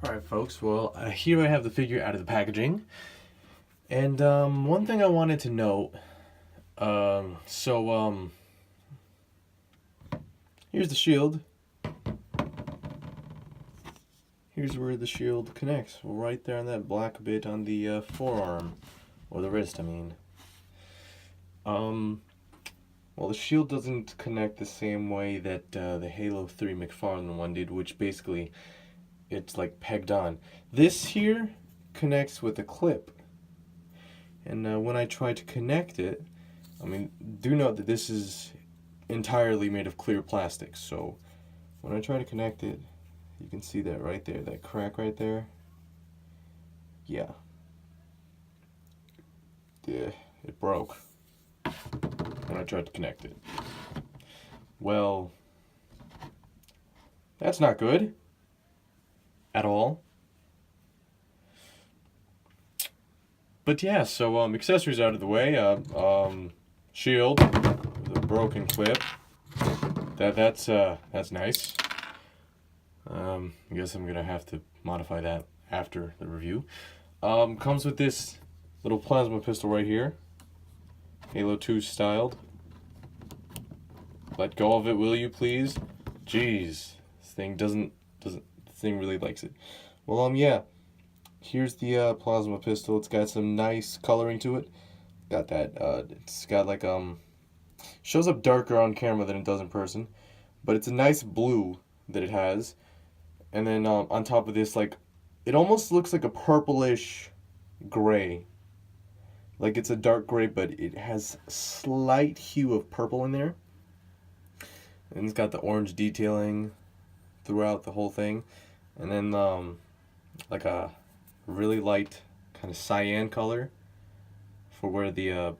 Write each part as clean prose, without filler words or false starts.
Alright folks, well here I have the figure out of the packaging. And one thing I wanted to note, here's the shield. Here's where the shield connects, right there on that black bit on the forearm, or the wrist I mean. Well, the shield doesn't connect the same way that the Halo 3 McFarlane one did, which basically it's like pegged on. This here connects with a clip. And when I try to connect it, I mean, do note that this is entirely made of clear plastic. So when I try to connect it, you can see that right there, that crack right there. Yeah. Yeah, it broke when I tried to connect it. Well, that's not good at all. But yeah, so accessories out of the way. Shield, the broken clip. That's nice. I guess I'm gonna have to modify that after the review. Comes with this little plasma pistol right here, Halo 2 styled. Let go of it, will you please? Jeez, this thing this thing really likes it. Well, yeah. Here's the plasma pistol. It's got some nice coloring to it. Got that. It's got like shows up darker on camera than it does in person, but it's a nice blue that it has. And then on top of this, like, it almost looks like a purplish gray. Like it's a dark gray, but it has slight hue of purple in there. And it's got the orange detailing throughout the whole thing, and then like a really light kind of cyan color for where the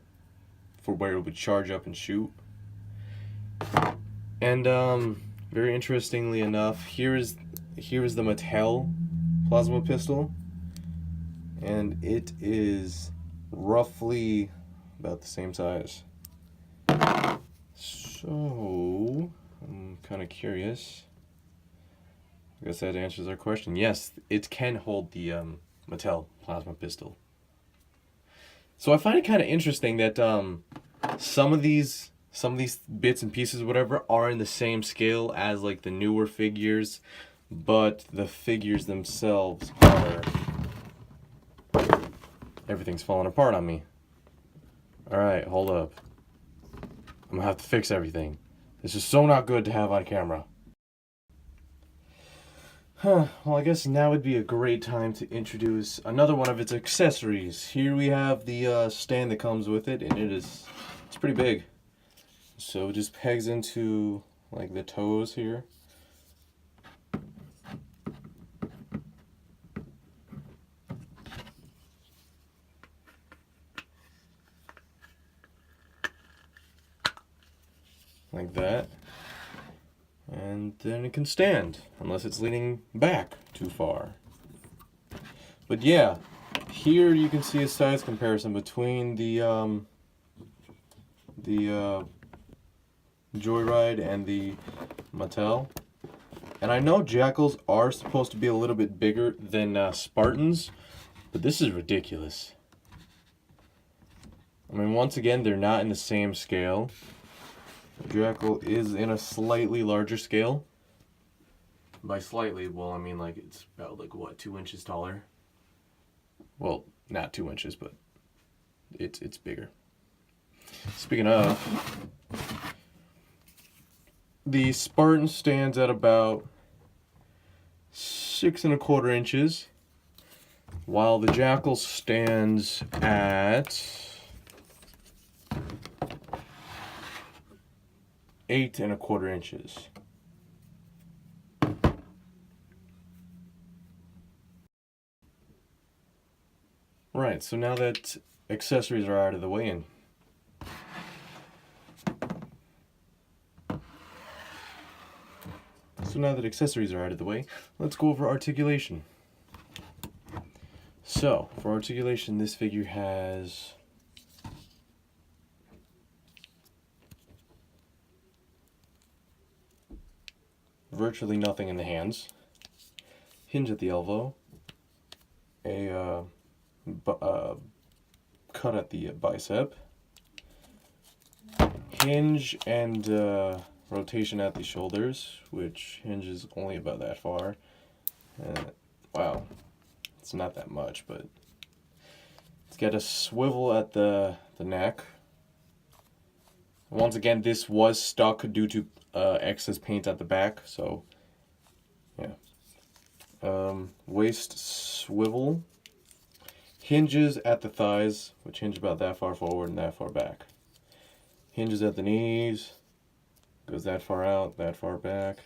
for where it would charge up and shoot. And very interestingly enough, here is the Mattel plasma pistol, and it is roughly about the same size. So I'm kind of curious. I guess that answers our question. Yes, it can hold the Mattel plasma pistol. So I find it kind of interesting that some of these bits and pieces, whatever, are in the same scale as like the newer figures, but the figures themselves are. Everything's falling apart on me. All right, hold up. I'm gonna have to fix everything. This is so not good to have on camera. Well, I guess now would be a great time to introduce another one of its accessories. Here we have the stand that comes with it, and it's pretty big. So it just pegs into like the toes here. Like that. And then it can stand, unless it's leaning back too far. But yeah, here you can see a size comparison between the Joyride and the Mattel. And I know Jackals are supposed to be a little bit bigger than Spartans, but this is ridiculous. I mean, once again, they're not in the same scale. Jackal is in a slightly larger scale. By slightly, well, I mean like it's about like what, 2 inches taller. Well, not 2 inches, but it's bigger. Speaking of, the Spartan stands at about 6¼ inches, while the Jackal stands at 8¼ inches. Right, so now that accessories are out of the way, let's go over articulation. So, for articulation, this figure has virtually nothing in the hands. hinge at the elbow, a cut at the bicep, hinge and rotation at the shoulders, which hinges only about that far. Wow, it's not that much, but it's got a swivel at the neck. Once again, this was stuck due to excess paint at the back, so yeah. Waist swivel. Hinges at the thighs, which hinge about that far forward and that far back. Hinges at the knees, goes that far out, that far back,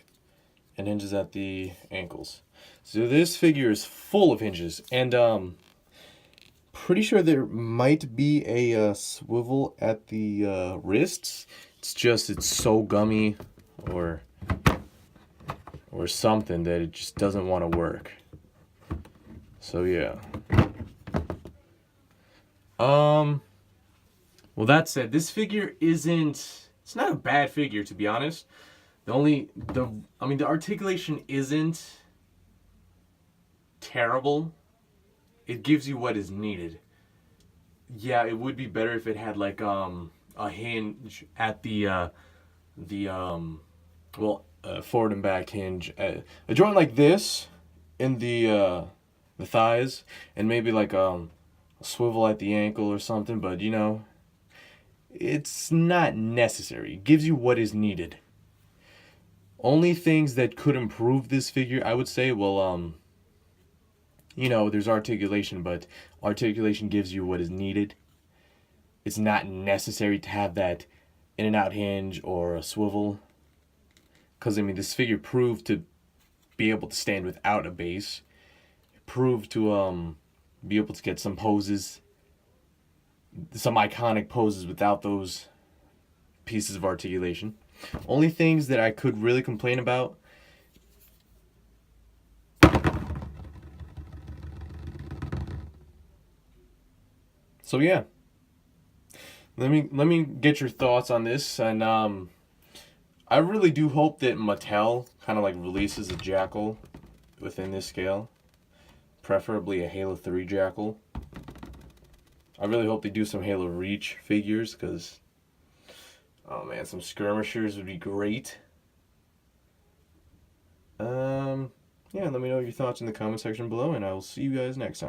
and hinges at the ankles. So this figure is full of hinges, and pretty sure there might be a swivel at the wrists. It's so gummy or something that it just doesn't want to work. So yeah. Well, that said, this figure it's not a bad figure, to be honest. The articulation isn't terrible. It gives you what is needed. Yeah, it would be better if it had like a hinge at the forward and back hinge. A joint like this in the thighs, and maybe like a swivel at the ankle or something, but you know, it's not necessary. It gives you what is needed. Only things that could improve this figure, I would say, well, you know, there's articulation, but articulation gives you what is needed. It's not necessary to have that in and out hinge or a swivel. Because, I mean, this figure proved to be able to stand without a base. It proved to be able to get some poses, some iconic poses without those pieces of articulation. Only things that I could really complain about. So yeah, let me get your thoughts on this, and I really do hope that Mattel kind of like releases a Jackal within this scale, preferably a Halo 3 Jackal. I really hope they do some Halo Reach figures, because oh man, some skirmishers would be great. Yeah, let me know your thoughts in the comment section below, and I will see you guys next time.